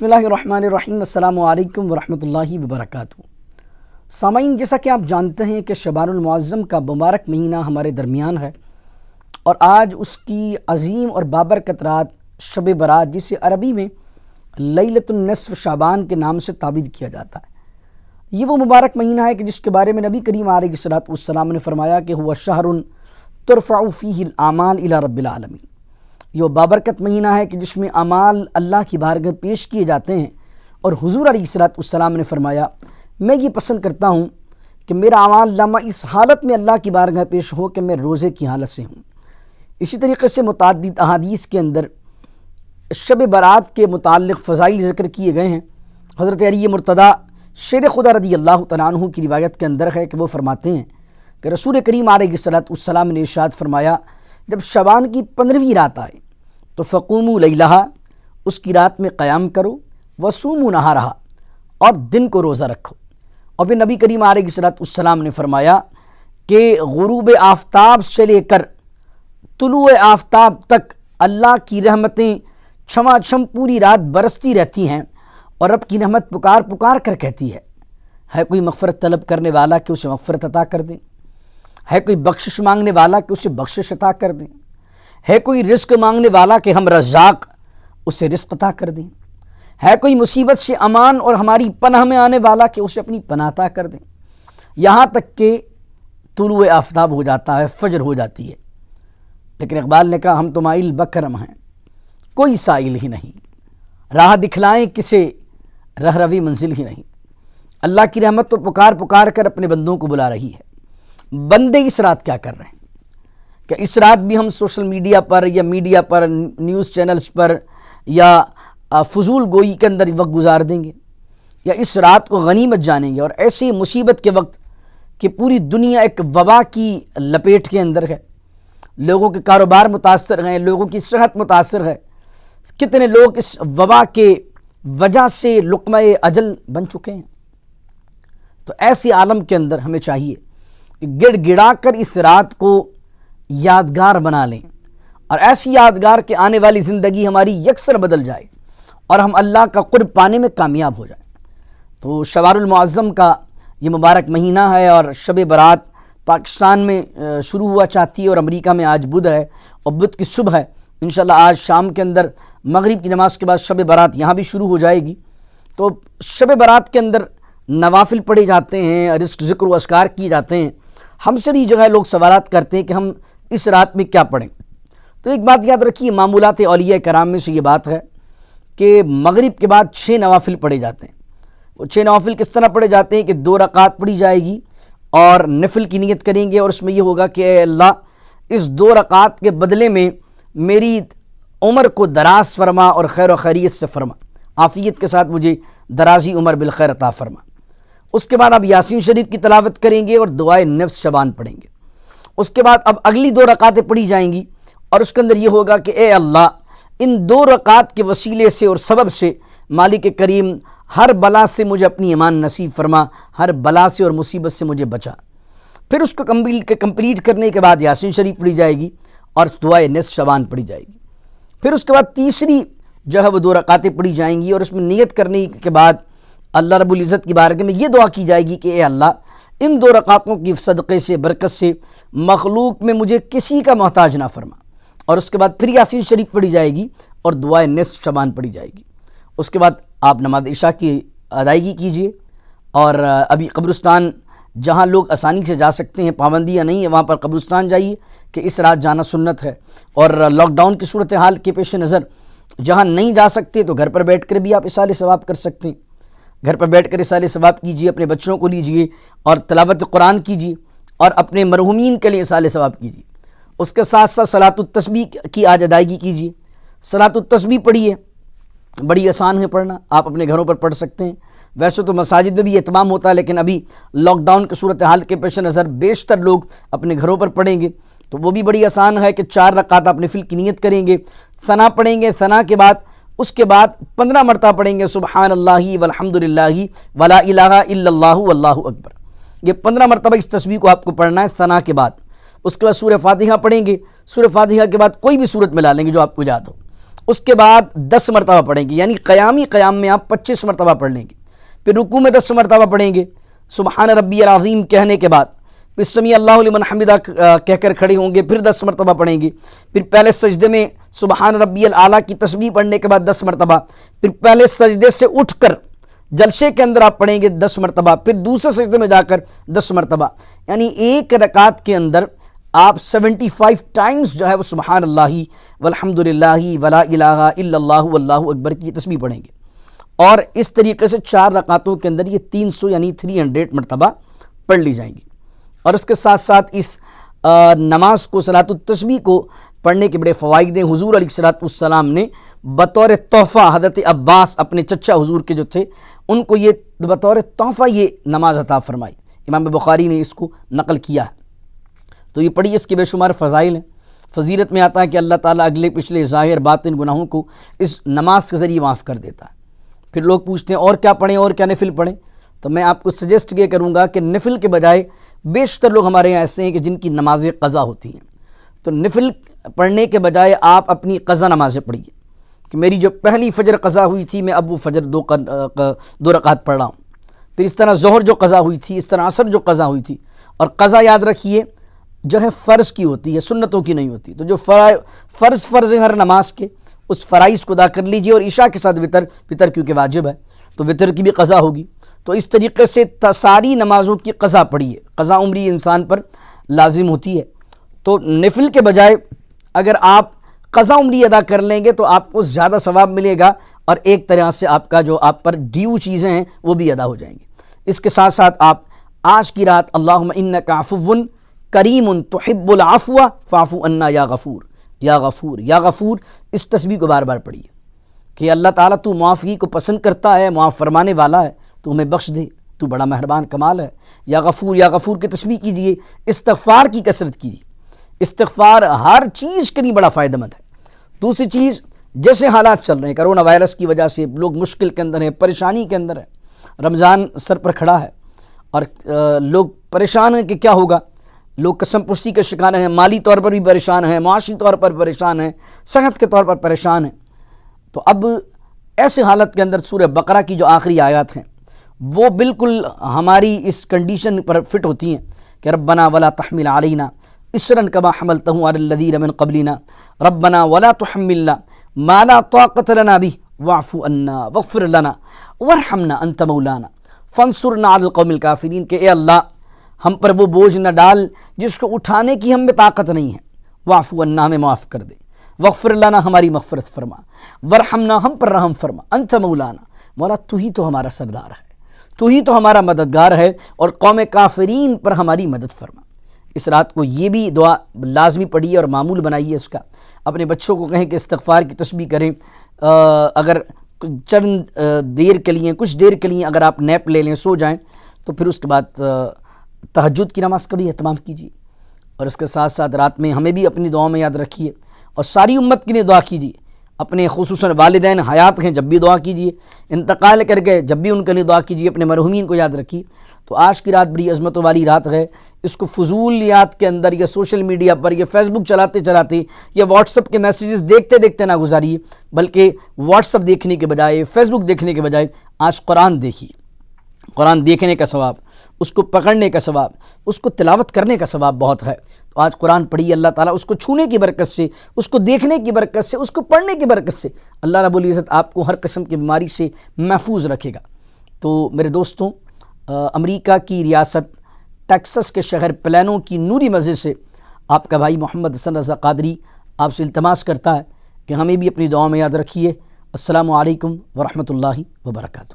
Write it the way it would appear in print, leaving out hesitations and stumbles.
بسم اللہ الرحمن الرحیم، السلام علیکم ورحمۃ اللہ وبرکاتہ۔ سامعین، جیسا کہ آپ جانتے ہیں کہ شعبان المعظم کا مبارک مہینہ ہمارے درمیان ہے، اور آج اس کی عظیم اور بابرکت رات شب برات، جسے عربی میں لیلۃ النصف شعبان کے نام سے تعبیر کیا جاتا ہے، یہ وہ مبارک مہینہ ہے کہ جس کے بارے میں نبی کریم علیہ الصلوۃ والسلام نے فرمایا کہ هو شہر ترفع فیہ الاعمال الی رب العالمین۔ یہ بابرکت مہینہ ہے کہ جس میں اعمال اللہ کی بارگاہ میں پیش کیے جاتے ہیں، اور حضور علیہ الصلوۃ والسلام نے فرمایا، میں یہ پسند کرتا ہوں کہ میرا اعمال نامہ اس حالت میں اللہ کی بارگاہ میں پیش ہو کہ میں روزے کی حالت سے ہوں۔ اسی طریقے سے متعدد احادیث کے اندر شب برات کے متعلق فضائل ذکر کیے گئے ہیں۔ حضرت علی مرتضیٰ شیر خدا رضی اللہ تعالیٰ عنہ کی روایت کے اندر ہے کہ وہ فرماتے ہیں کہ رسول کریم علیہ الصلوۃ والسلام نے ارشاد فرمایا، جب شعبان کی 15ویں رات آئے تو فقوموا لیلہا، اس کی رات میں قیام کرو، وصوموا نہارہا، اور دن کو روزہ رکھو۔ اور پھر نبی کریم علیہ الصلوۃ والسلام نے فرمایا کہ غروب آفتاب سے لے کر طلوع آفتاب تک اللہ کی رحمتیں چھما چھم پوری رات برستی رہتی ہیں، اور رب کی رحمت پکار پکار کر کہتی ہے کوئی مغفرت طلب کرنے والا کہ اسے مغفرت عطا کر دیں، ہے کوئی بخشش مانگنے والا کہ اسے بخشش عطا کر دیں، ہے کوئی رزق مانگنے والا کہ ہم رزاق اسے رزق عطا کر دیں، ہے کوئی مصیبت سے امان اور ہماری پناہ میں آنے والا کہ اسے اپنی پناہ عطا کر دیں، یہاں تک کہ طلوع آفتاب ہو جاتا ہے، فجر ہو جاتی ہے۔ لیکن اقبال نے کہا، ہم تو مائل بکرم ہیں، کوئی سائل ہی نہیں، راہ دکھلائیں کسے رہ روی منزل ہی نہیں۔ اللہ کی رحمت تو پکار پکار کر اپنے بندوں کو بلا رہی ہے۔ بندے اس رات کیا کر رہے ہیں کہ اس رات بھی ہم سوشل میڈیا پر یا میڈیا پر، نیوز چینلز پر، یا فضول گوئی کے اندر وقت گزار دیں گے، یا اس رات کو غنیمت جانیں گے؟ اور ایسی مصیبت کے وقت کہ پوری دنیا ایک وبا کی لپیٹ کے اندر ہے، لوگوں کے کاروبار متاثر ہیں، لوگوں کی صحت متاثر ہے، کتنے لوگ اس وبا کے وجہ سے لقمہ اجل بن چکے ہیں۔ تو ایسی عالم کے اندر ہمیں چاہیے کہ گڑ گڑا کر اس رات کو یادگار بنا لیں، اور ایسی یادگار کہ آنے والی زندگی ہماری یکسر بدل جائے اور ہم اللہ کا قرب پانے میں کامیاب ہو جائیں۔ تو شعبان المعظم کا یہ مبارک مہینہ ہے، اور شب برات پاکستان میں شروع ہوا چاہتی ہے، اور امریکہ میں آج بدھ ہے، اور بدھ کی صبح ہے۔ انشاءاللہ آج شام کے اندر مغرب کی نماز کے بعد شب برات یہاں بھی شروع ہو جائے گی۔ تو شب برات کے اندر نوافل پڑھے جاتے ہیں، رزق ذکر و اذکار کیے جاتے ہیں۔ ہم سے بھی جو ہے لوگ سوالات کرتے ہیں کہ ہم اس رات میں کیا پڑھیں۔ تو ایک بات یاد رکھیے، معمولات اولیاء کرام میں سے یہ بات ہے کہ مغرب کے بعد 6 نوافل پڑھے جاتے ہیں۔ وہ 6 نوافل کس طرح پڑھے جاتے ہیں کہ 2 رکعت پڑھی جائے گی، اور نفل کی نیت کریں گے، اور اس میں یہ ہوگا کہ اے اللہ، اس 2 رکعت کے بدلے میں میری عمر کو دراز فرما اور خیر و خیریت سے فرما، عافیت کے ساتھ مجھے درازی عمر بالخیر عطا فرما۔ اس کے بعد اب یاسین شریف کی تلاوت کریں گے اور دعائے نفس شبان پڑھیں گے۔ اس کے بعد اب اگلی 2 رکعتیں پڑھی جائیں گی، اور اس کے اندر یہ ہوگا کہ اے اللہ، ان 2 رکعت کے وسیلے سے اور سبب سے مالک کریم ہر بلا سے مجھے اپنی ایمان نصیب فرما، ہر بلا سے اور مصیبت سے مجھے بچا۔ پھر اس کو کمپلیٹ کرنے کے بعد یاسین شریف پڑھی جائے گی، اور دعائے نصف شبان پڑھی جائے گی۔ پھر اس کے بعد تیسری جو ہے وہ 2 رکعتیں پڑھی جائیں گی، اور اس میں نیت کرنے کے بعد اللہ رب العزت کی بارگاہ میں یہ دعا کی جائے گی کہ اے اللہ، ان 2 رکعتوں کی صدقے سے، برکت سے مخلوق میں مجھے کسی کا محتاج نہ فرما۔ اور اس کے بعد پھر یاسین شریف پڑھی جائے گی، اور دعائے نصف شبان پڑھی جائے گی۔ اس کے بعد آپ نماز عشاء کی ادائیگی کیجئے، اور ابھی قبرستان جہاں لوگ آسانی سے جا سکتے ہیں، پابندیاں نہیں ہیں، وہاں پر قبرستان جائیے کہ اس رات جانا سنت ہے۔ اور لاک ڈاؤن کی صورتحال کے پیش نظر جہاں نہیں جا سکتے تو گھر پر بیٹھ کر بھی آپ اصالہ ثواب کر سکتے ہیں۔ گھر پر بیٹھ کر اصالہ ثواب کیجیے، اپنے بچوں کو لیجیے اور تلاوت قرآن کیجیے، اور اپنے مرحومین کے لیے اصالہ ثواب کیجیے۔ اس کے ساتھ ساتھ صلاۃ التسبیح کی آج ادائیگی کیجیے۔ صلاۃ التسبیح پڑھیے، بڑی آسان ہے پڑھنا، آپ اپنے گھروں پر پڑھ سکتے ہیں۔ ویسے تو مساجد میں بھی اہتمام ہوتا ہے، لیکن ابھی لاک ڈاؤن کی صورتحال کے پیش نظر بیشتر لوگ اپنے گھروں پر پڑھیں گے، تو وہ بھی بڑی آسان ہے کہ 4 رکعت آپ نفل کی نیت کریں گے، ثنا پڑھیں گے، ثنا کے بعد اس کے بعد 15 مرتبہ پڑھیں گے سبحان اللہ والحمد للہ ولا الہ الا اللہ واللہ اکبر۔ یہ 15 مرتبہ اس تسبیح کو آپ کو پڑھنا ہے ثنا کے بعد۔ اس کے بعد سورہ فاتحہ پڑھیں گے، سورہ فاتحہ کے بعد کوئی بھی سورت ملا لیں گے جو آپ کو یاد ہو۔ اس کے بعد 10 مرتبہ پڑھیں گے، یعنی قیام میں آپ 25 مرتبہ پڑھ لیں گے، پھر رکوع میں 10 مرتبہ پڑھیں گے، سبحان ربی العظیم کہنے کے بعد پھر سمیع اللہ لمن حمدہ کہہ کر کھڑے ہوں گے، پھر 10 مرتبہ پڑھیں گے، پھر پہلے سجدے میں سبحان ربی الاعلیٰ کی تسبیح پڑھنے کے بعد 10 مرتبہ، پھر پہلے سجدے سے اٹھ کر جلسے کے اندر آپ پڑھیں گے 10 مرتبہ، پھر دوسرے سجدے میں جا کر 10 مرتبہ، یعنی ایک رکعت کے اندر آپ 75 ٹائمز جو ہے وہ سبحان اللہ والحمدللہ ولا الہ الا اللہ واللہ اکبر کی تسبیح پڑھیں گے، اور اس طریقے سے 4 رکعتوں کے اندر یہ 300 یعنی 300 مرتبہ پڑھ لی جائیں گی۔ اور اس کے ساتھ ساتھ اس نماز کو صلاۃ التسبیح کو پڑھنے کے بڑے فوائد ہیں۔ حضور علیہ الصلوۃ والسلام نے بطور تحفہ حضرت عباس اپنے چچا حضور کے جو تھے ان کو یہ بطور تحفہ یہ نماز عطا فرمائی، امام بخاری نے اس کو نقل کیا ہے، تو یہ پڑھی، اس کے بے شمار فضائل ہیں۔ فضیلت میں آتا ہے کہ اللہ تعالیٰ اگلے پچھلے ظاہر باطن گناہوں کو اس نماز کے ذریعے معاف کر دیتا ہے۔ پھر لوگ پوچھتے ہیں اور کیا پڑھیں اور کیا نفل پڑھیں، تو میں آپ کو سجیسٹ یہ کروں گا کہ نفل کے بجائے بیشتر لوگ ہمارے یہاں ایسے ہیں کہ جن کی نمازیں قضا ہوتی ہیں، تو نفل پڑھنے کے بجائے آپ اپنی قضا نمازیں پڑھیے کہ میری جو پہلی فجر قضا ہوئی تھی میں اب وہ فجر 2 رکعت پڑھ رہا ہوں، پھر اس طرح ظہر جو قضا ہوئی تھی، اس طرح عصر جو قضا ہوئی تھی، اور قضا یاد رکھیے جو ہے فرض کی ہوتی ہے، سنتوں کی نہیں ہوتی، تو جو فرض ہے ہر نماز کے اس فرائض کو ادا کر لیجئے، اور عشاء کے ساتھ وطر کیونکہ واجب ہے تو وطر کی بھی قضا ہوگی، تو اس طریقے سے ساری نمازوں کی قضا پڑھیے، قضا عمری انسان پر لازم ہوتی ہے، تو نفل کے بجائے اگر آپ قضا عمری ادا کر لیں گے تو آپ کو زیادہ ثواب ملے گا، اور ایک طرح سے آپ کا جو آپ پر ڈیو چیزیں ہیں وہ بھی ادا ہو جائیں گی۔ اس کے ساتھ ساتھ آپ آج کی رات اللہم انک عفو کریم تحب العفو فاعف عنا یا غفور یا غفور یا غفور، اس تسبیح کو بار بار پڑھیے کہ اللہ تعالیٰ تو معافی کو پسند کرتا ہے، معاف فرمانے والا ہے، تو ہمیں بخش دے، تو بڑا مہربان کمال ہے۔ یا غفور کی تسبیح کیجئے، استغفار کی کثرت کیجئے، استغفار ہر چیز کے لیے بڑا فائدہ مند ہے۔ دوسری چیز، جیسے حالات چل رہے ہیں کرونا وائرس کی وجہ سے لوگ مشکل کے اندر ہیں، پریشانی کے اندر ہیں، رمضان سر پر کھڑا ہے اور لوگ پریشان ہیں کہ کیا ہوگا، لوگ قسم پرسی کے شکار ہیں، مالی طور پر بھی پریشان ہیں، معاشی طور پر پریشان ہیں، صحت کے طور پر پریشان ہیں، تو اب ایسے حالت کے اندر سورہ بقرہ کی جو آخری آیات ہیں وہ بالکل ہماری اس کنڈیشن پر فٹ ہوتی ہیں کہ ربنا ولا تحمل علینا اسرا کما حملتہ علی الذین من قبلنا ربنا ولا تحملنا ما لا طاقۃ لنا به واعف عنا واغفر لنا وارحمنا انت مولانا فانصرنا علی القوم الکافرین، کہ اے اللہ ہم پر وہ بوجھ نہ ڈال جس کو اٹھانے کی ہم میں طاقت نہیں ہے، واعف عنا ہمیں معاف کر دے، واغفر لنا ہماری مغفرت فرما، وارحمنا ہم پر رحم فرما، انت مولانا مولا تو ہی تو ہمارا سردار ہے، تو ہی تو ہمارا مددگار ہے، اور قوم کافرین پر ہماری مدد فرما۔ اس رات کو یہ بھی دعا لازمی پڑھیے اور معمول بنائیے اس کا، اپنے بچوں کو کہیں کہ استغفار کی تسبیح کریں، اگر چند دیر کے لیے کچھ دیر کے لیے اگر آپ نیپ لے لیں، سو جائیں، تو پھر اس کے بعد تہجد کی نماز کا بھی اہتمام کیجیے، اور اس کے ساتھ ساتھ رات میں ہمیں بھی اپنی دعاؤں میں یاد رکھیے، اور ساری امت کے لیے دعا کیجیے، اپنے خصوصاً والدین حیات ہیں جب بھی دعا کیجیے، انتقال کر گئے جب بھی ان کے لیے دعا کیجیے، اپنے مرحومین کو یاد رکھیے۔ تو آج کی رات بڑی عظمتوں والی رات ہے، اس کو فضولیات کے اندر یا سوشل میڈیا پر یا فیس بک چلاتے چلاتے یا واٹس ایپ کے میسیجز دیکھتے دیکھتے نہ گزاریے، بلکہ واٹس ایپ دیکھنے کے بجائے، فیس بک دیکھنے کے بجائے آج قرآن دیکھیے، قرآن دیکھنے کا ثواب، اس کو پکڑنے کا ثواب، اس کو تلاوت کرنے کا ثواب بہت ہے، تو آج قرآن پڑھیے، اللہ تعالیٰ اس کو چھونے کی برکت سے، اس کو دیکھنے کی برکت سے، اس کو پڑھنے کی برکت سے اللہ رب العزت آپ کو ہر قسم کی بیماری سے محفوظ رکھے گا۔ تو میرے دوستوں، امریکہ کی ریاست ٹیکسس کے شہر پلانو کی نوری مسجد سے آپ کا بھائی محمد حسن رضا قادری آپ سے التماس کرتا ہے کہ ہمیں بھی اپنی دعاؤں میں یاد رکھیے۔ السلام علیکم ورحمۃ اللہ وبرکاتہ۔